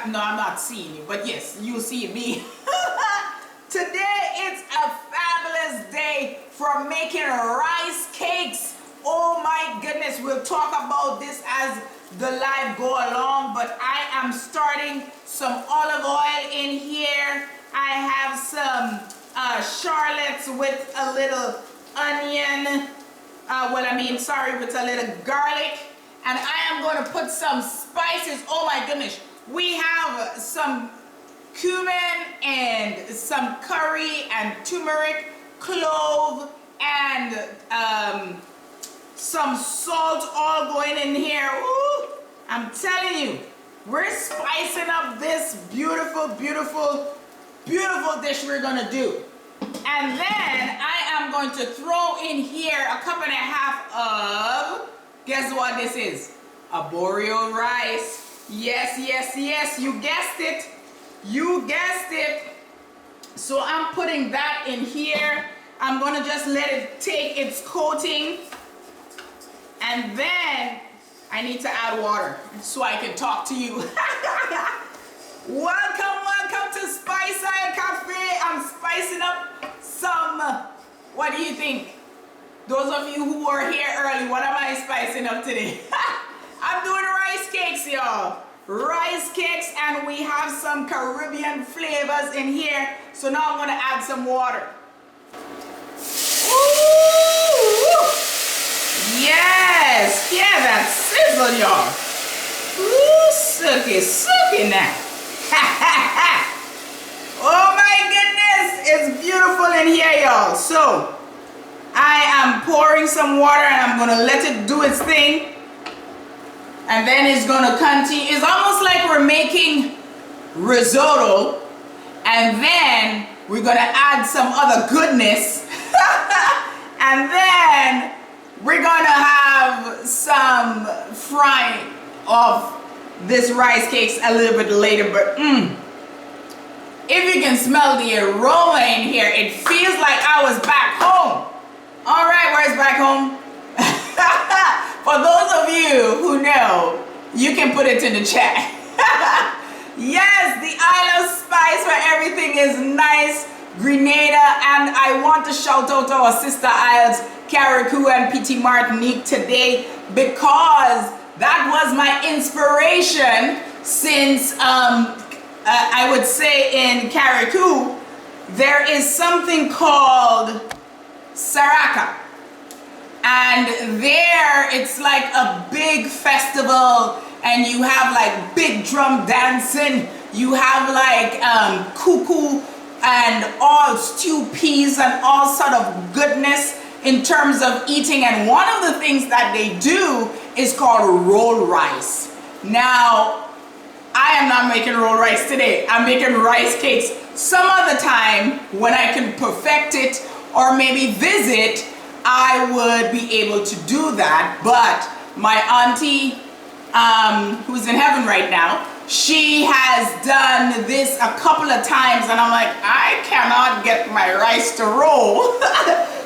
No, I'm not seeing you, but yes, you see me. Today it's a fabulous day for making rice cakes. Oh my goodness, we'll talk about this as the live go along, but I am starting some olive oil in here. I have some shallots with a little onion, with a little garlic, and I am going to put some spices. Oh my goodness, we have some cumin and some curry and turmeric, clove, and some salt all going in here. Ooh, I'm telling you, we're spicing up this beautiful, beautiful, beautiful dish we're gonna do. And then I am going to throw in here a cup and a half of, guess what this is? Arborio rice. Yes, yes, yes, you guessed it. You guessed it. So I'm putting that in here. I'm gonna just let it take its coating. And then I need to add water so I can talk to you. Welcome to Spice Isle Cafe. I'm spicing up some, what do you think? Those of you who are here early, what am I spicing up today? I'm doing rice cakes, y'all. Rice cakes, and we have some Caribbean flavors in here. So now I'm gonna add some water. Ooh! Yes, yeah, that sizzle, y'all. Ooh, sucky now. Oh my goodness, it's beautiful in here, y'all. So I am pouring some water and I'm gonna let it do its thing. And then it's gonna continue. It's almost like we're making risotto, and then we're gonna add some other goodness. And then we're gonna have some frying of this rice cakes a little bit later. But if you can smell the aroma in here, it feels like I was back home. All right, where's back home? For those of you who know, you can put it in the chat. Yes, the Isle of Spice where everything is nice, Grenada, and I want to shout out to our sister isles, Carriacou and Petite Martinique today, because that was my inspiration since I would say in Carriacou, there is something called Saraka. And there it's like a big festival, and you have like big drum dancing, you have like cuckoo and all stew peas and all sort of goodness in terms of eating. And one of the things that they do is called roll rice. Now, I am not making roll rice today. I'm making rice cakes. Some other time when I can perfect it or maybe visit, I would be able to do that. But my auntie, who's in heaven right now, she has done this a couple of times, and I'm like, I cannot get my rice to roll.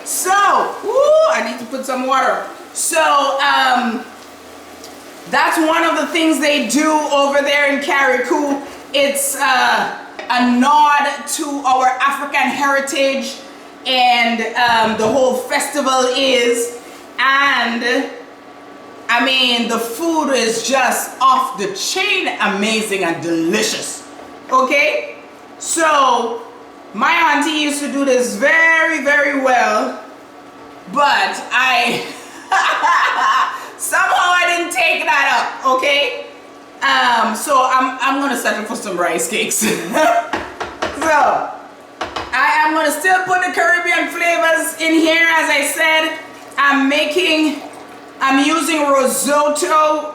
So, I need to put some water. So, that's one of the things they do over there in Carriacou. It's a nod to our African heritage, and the whole festival is, and I mean, the food is just off the chain amazing and delicious. Okay, so my auntie used to do this very, very well, but somehow I didn't take that up. Okay, so I'm gonna settle for some rice cakes. So I am gonna still put the Caribbean flavors in here. As I said, I'm using risotto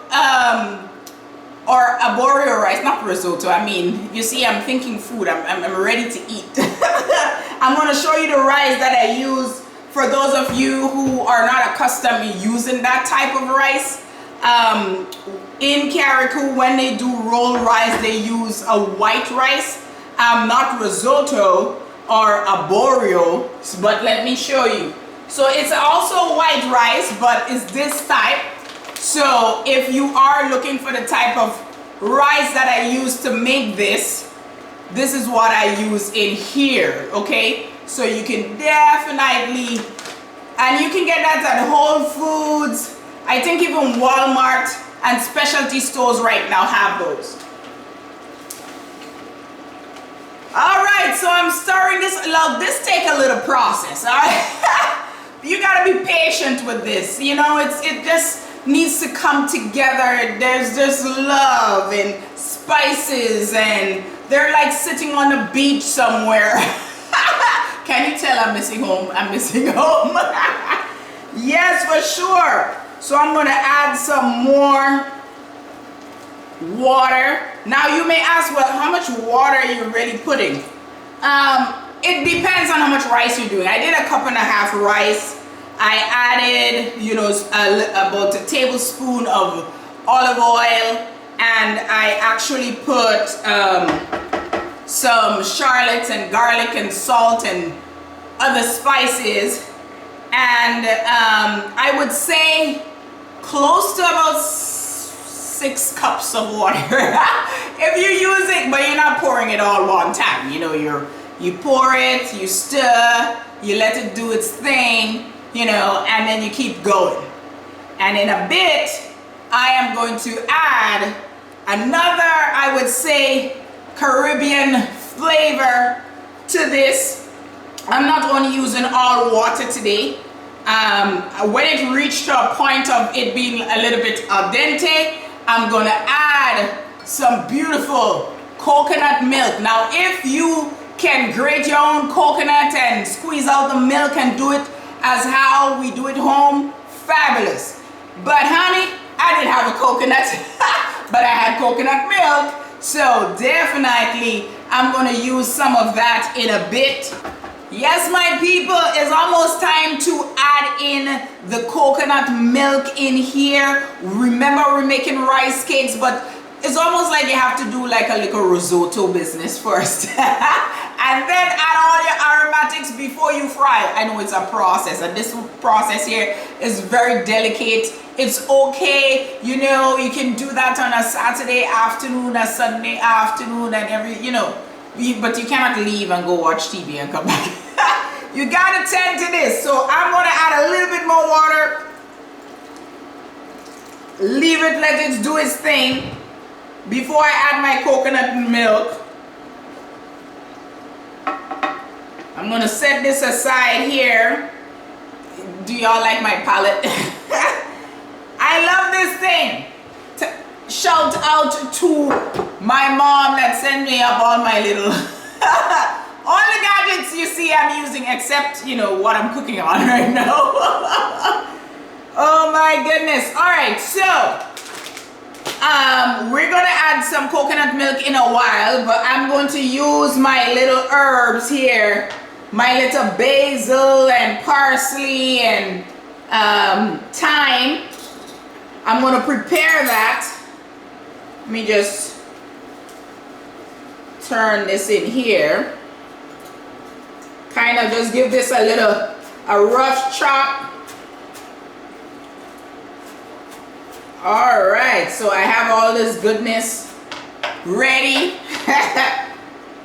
or arborio rice, not risotto. I mean, you see, I'm thinking food. I'm ready to eat. I'm gonna show you the rice that I use for those of you who are not accustomed to using that type of rice. In Carriacou, when they do roll rice, they use a white rice, not risotto or arborio, but let me show you. So it's also white rice, but it's this type. So if you are looking for the type of rice that I use to make this is what I use in here, okay? So you can definitely, and you can get that at Whole Foods. I think even Walmart and specialty stores right now have those. All right, so I'm stirring this. Look, this take a little process, all right? You gotta be patient with this. You know, it just needs to come together. There's just love and spices, and they're like sitting on a beach somewhere. Can you tell I'm missing home? I'm missing home. Yes, for sure. So I'm gonna add some more water. Now you may ask, well, how much water are you really putting? It depends on how much rice you're doing. I did 1.5 cups rice. I added, you know, about a tablespoon of olive oil, and I actually put some shallots and garlic and salt and other spices, and I would say close to about 6 cups of water. If you're using, but you're not pouring it all one time. You know, you pour it, you stir, you let it do its thing, you know, and then you keep going. And in a bit, I am going to add another, I would say, Caribbean flavor to this. I'm not only using all water today. When it reached a point of it being a little bit al dente, I'm gonna add some beautiful coconut milk. Now, if you can grate your own coconut and squeeze out the milk and do it as how we do it home, fabulous. But honey, I didn't have a coconut, but I had coconut milk. So definitely, I'm gonna use some of that in a bit. Yes, my people, it's almost time to add in the coconut milk in here. Remember, we're making rice cakes, but it's almost like you have to do like a little risotto business first. And then add all your aromatics before you fry. I know it's a process, and this process here is very delicate. It's okay, you know, you can do that on a Saturday afternoon, a Sunday afternoon, and every, you know, but you cannot leave and go watch TV and come back. You gotta tend to this. So I'm gonna add a little bit more water. Leave it, let it do its thing before I add my coconut milk. I'm gonna set this aside here. Do y'all like my palette? I love this thing. Shout out to my mom that sent me up all my little all the gadgets you see I'm using, except, you know, what I'm cooking on right now. Oh my goodness. All right, so we're gonna add some coconut milk in a while, but I'm going to use my little herbs here, my little basil and parsley and thyme. I'm gonna prepare that. Let me just turn this in here. Kind of just give this a rough chop. All right, so I have all this goodness ready.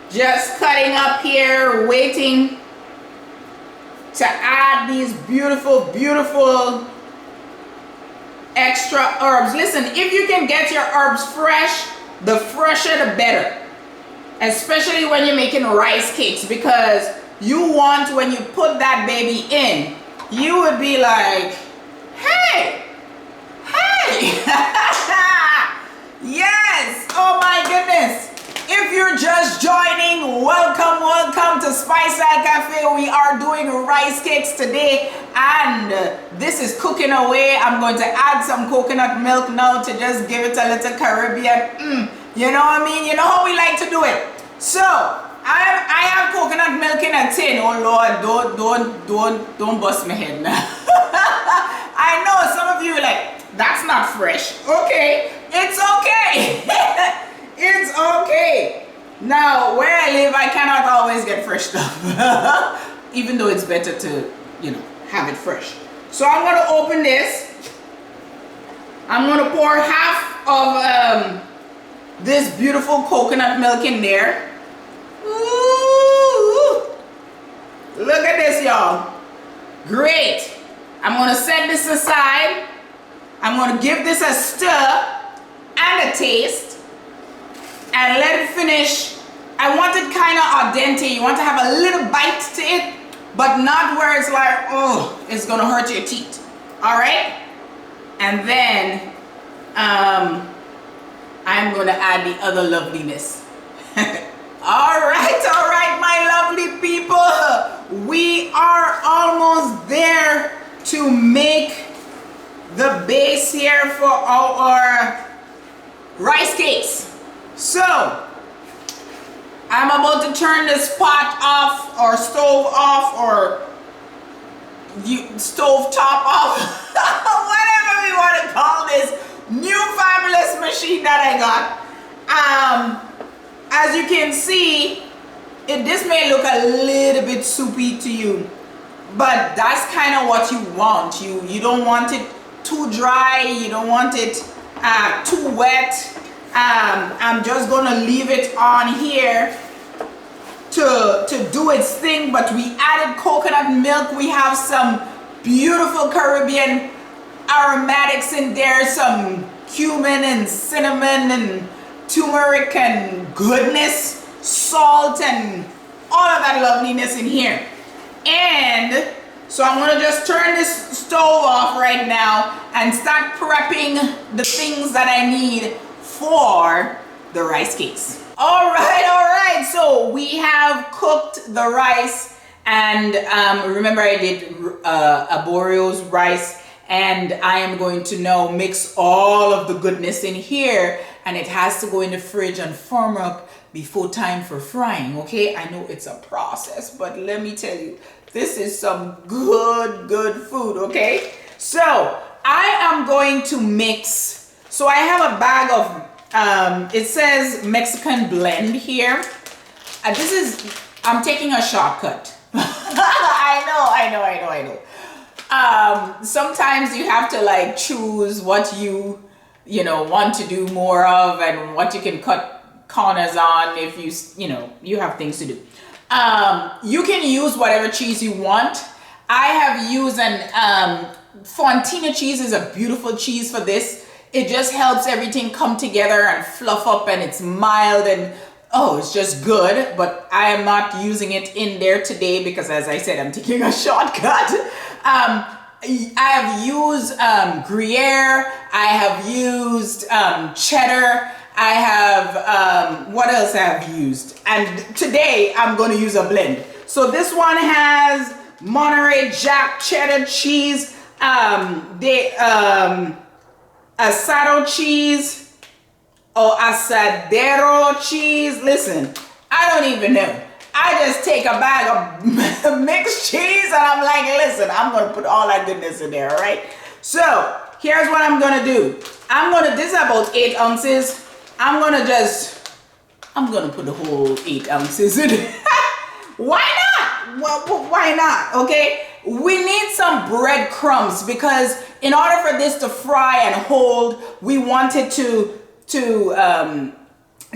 Just cutting up here, waiting to add these beautiful, beautiful extra herbs. Listen, if you can get your herbs fresh, the fresher the better. Especially when you're making rice cakes, because you want, when you put that baby in, you would be like, hey, hey. Yes, oh my goodness. If you're just joining, welcome, welcome to Spice-Style Cafe. We are doing rice cakes today, and this is cooking away. I'm going to add some coconut milk now to just give it a little Caribbean. You know what I mean? You know how we like to do it. So I have coconut milk in a tin. Oh Lord, don't bust my head now. I know some of you are like, that's not fresh. Okay, it's okay. It's okay. Now, where I live, I cannot always get fresh stuff. Even though it's better to, you know, have it fresh. So I'm going to open this. I'm going to pour half of this beautiful coconut milk in there. Ooh, look at this, y'all. Great. I'm gonna set this aside. I'm gonna give this a stir and a taste and let it finish. I want it kind of al dente. You want to have a little bite to it, but not where it's like, oh, it's gonna hurt your teeth. All right? And then I'm gonna add the other loveliness. All right, my lovely people. We are almost there to make the base here for our rice cakes. So I'm about to turn this pot off, or stove off, or stove top off, whatever we want to call this new fabulous machine that I got. As you can see, this may look a little bit soupy to you, but that's kind of what you want. You don't want it too dry, you don't want it too wet. I'm just gonna leave it on here to do its thing, but we added coconut milk. We have some beautiful Caribbean aromatics in there, some cumin and cinnamon and turmeric and goodness, salt and all of that loveliness in here. And so I'm gonna just turn this stove off right now and start prepping the things that I need for the rice cakes. All right, so we have cooked the rice, and remember I did Arborio's rice, and I am going to now mix all of the goodness in here, and it has to go in the fridge and firm up before time for frying. Okay, I know it's a process, but let me tell you, this is some good food. Okay, so I am going to mix. So I have a bag of it says Mexican blend here. I'm taking a shortcut. I know. Sometimes you have to like choose what you want to do more of and what you can cut corners on if you have things to do. You can use whatever cheese you want. I have used Fontina cheese is a beautiful cheese for this. It just helps everything come together and fluff up, and it's mild and it's just good. But I am not using it in there today because, as I said, I'm taking a shortcut. I have used Gruyere. I have used cheddar. I have, what else I have used? And today I'm going to use a blend. So this one has Monterey Jack cheddar cheese, asado cheese, or asadero cheese. Listen, I don't even know. I just take a bag of mixed cheese and I'm like, listen, I'm going to put all that goodness in there, all right? So here's what I'm going to do. This is about 8 ounces. I'm going to put the whole 8 ounces in it. Why not? Well, why not? Okay. We need some breadcrumbs because in order for this to fry and hold, we wanted to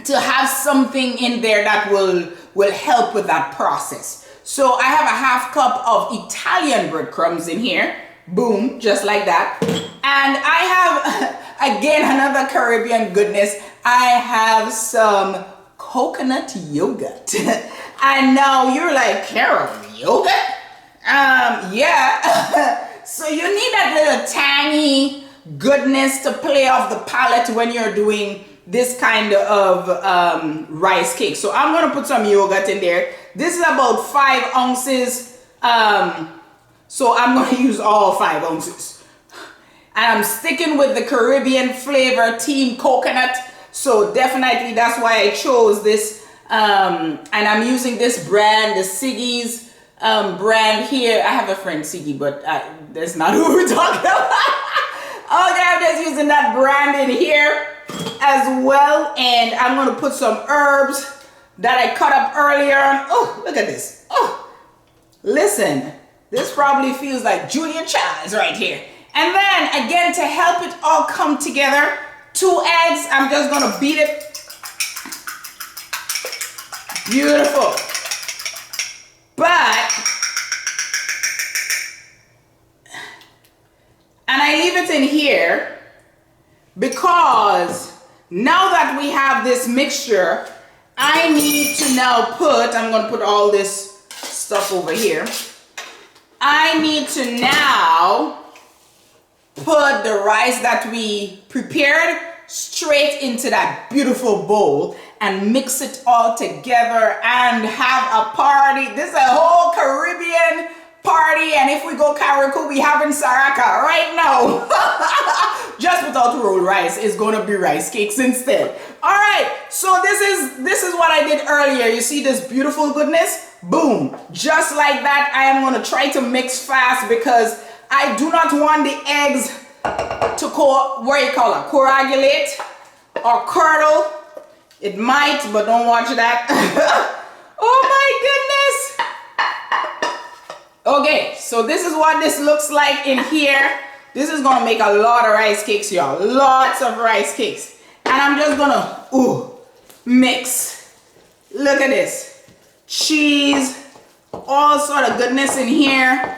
have something in there that will help with that process. So I have a 1/2 cup of Italian breadcrumbs in here. Boom, just like that. And I have, again, another Caribbean goodness. I have some coconut yogurt. I know you're like, Carol, yogurt? Yeah. So you need that little tangy goodness to play off the palate when you're doing this kind of rice cake. So I'm going to put some yogurt in there. This is about 5 ounces. So I'm going to use all 5 ounces. And I'm sticking with the Caribbean flavor, Team Coconut. So definitely that's why I chose this. And I'm using this brand, the Siggi's brand here. I have a friend Siggy, but that's not who we're talking about. Okay, I'm just using that brand in here as well. And I'm going to put some herbs that I cut up earlier. Oh, look at this. Oh, listen, this probably feels like Julia Child's right here. And then again, to help it all come together, 2 eggs. I'm just going to beat it Beautiful. But, and I leave it in here because now that we have this mixture, I need to now put, I'm going to put all this stuff over here. I need to now put the rice that we prepared straight into that beautiful bowl and mix it all together and have a party. This is a whole Caribbean party, and if we go Carriacou, we have in Saraka right now. Just without rolled rice, it's gonna be rice cakes instead. All right, so this is what I did earlier. You see this beautiful goodness? Boom, just like that. I am gonna try to mix fast because I do not want the eggs to coagulate or curdle. It might, but don't watch that. Oh my goodness. Okay, so this is what this looks like in here. This is gonna make a lot of rice cakes, y'all. Lots of rice cakes. And I'm just gonna, mix. Look at this. Cheese, all sort of goodness in here.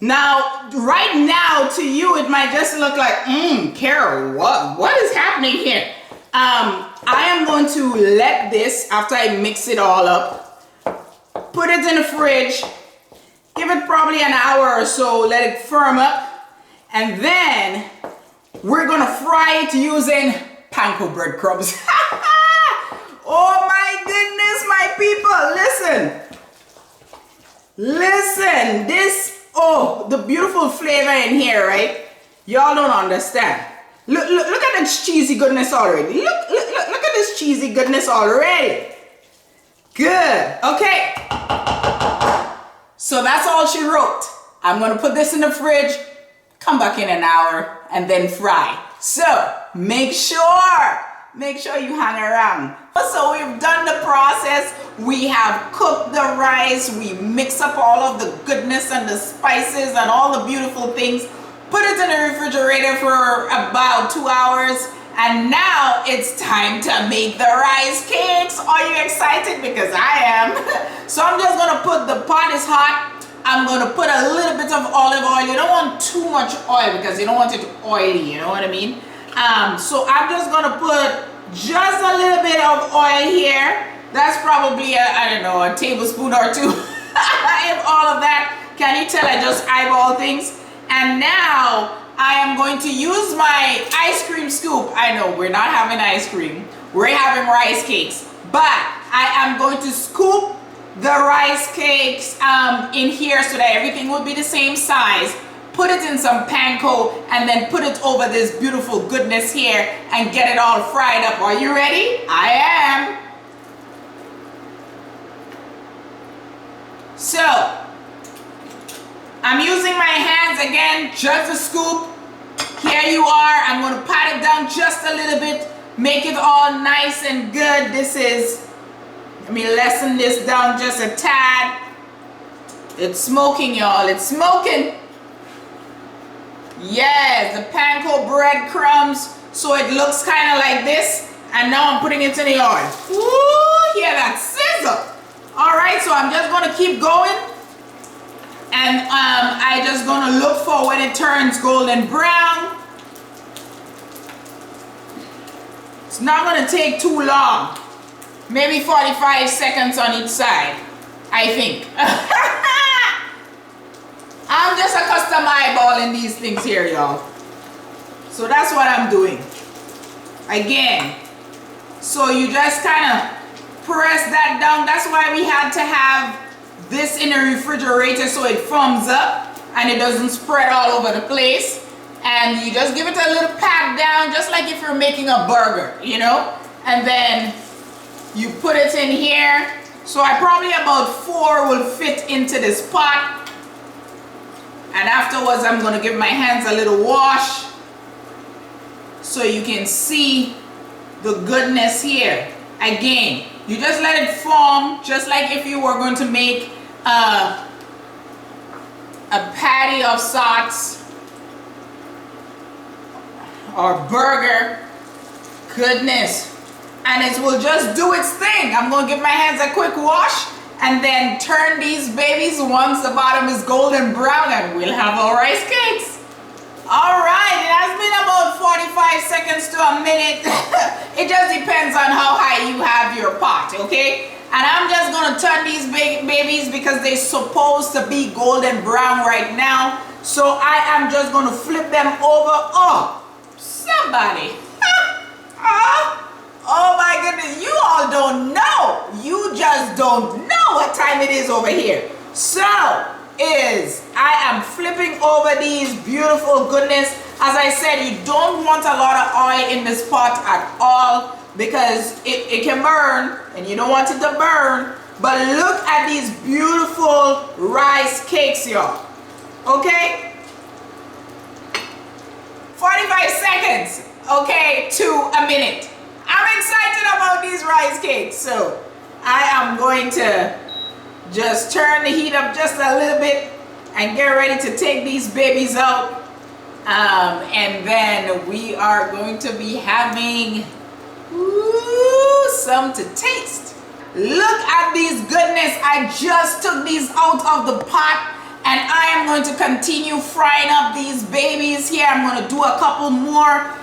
Now, right now, to you, it might just look like, Carol, what is happening here? I am going to let this, after I mix it all up, put it in the fridge, give it probably an hour or so, let it firm up, and then we're gonna fry it using panko breadcrumbs. Oh my goodness, my people, listen, this, the beautiful flavor in here, right? Y'all don't understand. Look at this cheesy goodness already. Look at this cheesy goodness already. Good. Okay. So that's all she wrote. I'm going to put this in the fridge, come back in an hour, and then fry. So make sure you hang around. So we've done the process. We have cooked the rice. We mix up all of the goodness and the spices and all the beautiful things. Put it in the refrigerator for about 2 hours. And now it's time to make the rice cakes. Are you excited? Because I am. So I'm just gonna put, the pot is hot. I'm gonna put a little bit of olive oil. You don't want too much oil because you don't want it oily, you know what I mean? So I'm just gonna put just a little bit of oil here. That's probably a tablespoon or two. I have all of that. Can you tell I just eyeball things? And now I am going to use my ice cream scoop. I know we're not having ice cream. We're having rice cakes. But I am going to scoop the rice cakes in here so that everything will be the same size. Put it in some panko and then put it over this beautiful goodness here and get it all fried up. Are you ready? I am. So I'm using my hands again, just a scoop. Here you are. I'm going to pat it down just a little bit, make it all nice and good. Let me lessen this down just a tad. It's smoking, y'all. It's smoking. Yes, the panko breadcrumbs. So it looks kind of like this. And now I'm putting it in the oil. Ooh, hear that sizzle. All right, so I'm just going to keep going. And I just going to look for when it turns golden brown. It's not going to take too long. Maybe 45 seconds on each side, I think. I'm just a custom eyeballing these things here, y'all. So that's what I'm doing. Again. So you just kind of press that down. That's why we had to have this in the refrigerator so it foams up and it doesn't spread all over the place. And you just give it a little pat down, just like if you're making a burger, you know? And then you put it in here. So I probably about 4 will fit into this pot. And afterwards, I'm going to give my hands a little wash so you can see the goodness here. Again, you just let it form, just like if you were going to make a patty of sauce or burger. Goodness. and it will just do its thing. I'm gonna give my hands a quick wash and then turn these babies once the bottom is golden brown, and we'll have our rice cakes. All right, it has been about 45 seconds to a minute. It just depends on how high you have your pot, okay? And I'm just gonna turn these babies because they're supposed to be golden brown right now. So I am just gonna flip them over. Oh, somebody. Oh my goodness, you all don't know. You just don't know what time it is over here. So I am flipping over these beautiful goodness. As I said, you don't want a lot of oil in this pot at all because it can burn and you don't want it to burn. But look at these beautiful rice cakes, y'all. Okay? 45 seconds, okay, to a minute. I'm excited about these rice cakes, so I am going to just turn the heat up just a little bit and get ready to take these babies out. And then we are going to be having some to taste. Look at these goodness. I just took these out of the pot and I am going to continue frying up these babies here. I'm going to do a couple more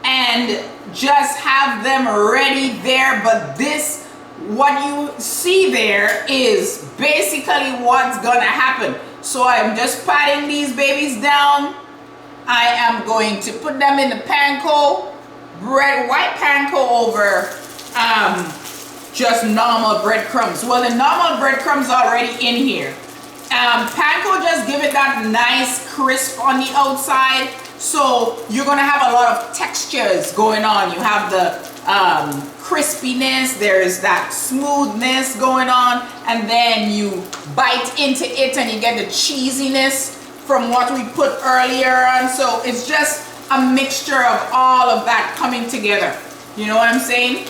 and just have them ready there. But this, what you see there, is basically what's gonna happen. So I'm just patting these babies down. I am going to put them in the panko, white panko over just normal breadcrumbs. Well, the normal breadcrumbs are already in here. Panko just give it that nice crisp on the outside. So you're gonna have a lot of textures going on. You have the crispiness, there's that smoothness going on, and then you bite into it and you get the cheesiness from what we put earlier on. So it's just a mixture of all of that coming together. You know what I'm saying?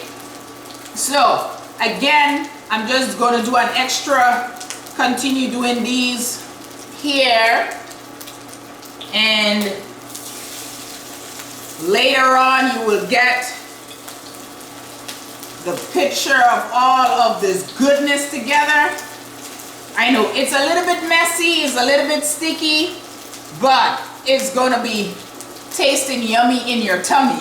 So again, I'm just gonna do an extra, continue doing these here, and later on you will get the picture of all of this goodness together. I know it's a little bit messy, it's a little bit sticky, but it's gonna be tasting yummy in your tummy.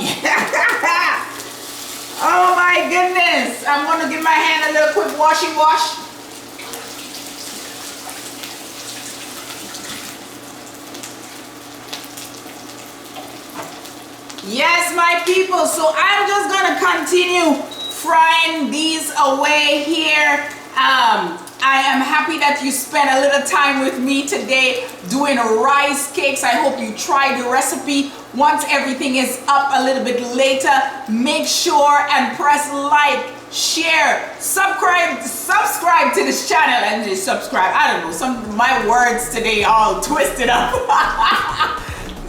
Oh my goodness. I'm gonna give my hand a little quick washy wash. Yes, my people, so I'm just gonna continue frying these away here. I am happy that you spent a little time with me today doing rice cakes. I hope you try the recipe. Once everything is up a little bit later, make sure and press like, share, subscribe to this channel, and just subscribe. I don't know, some of my words today all twisted up.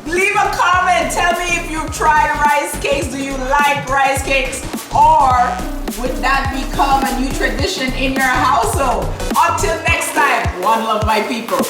Leave a comment, tell me if you've tried rice cakes. Do you like rice cakes, or would that become a new tradition in your household? Until next time, one love, my people.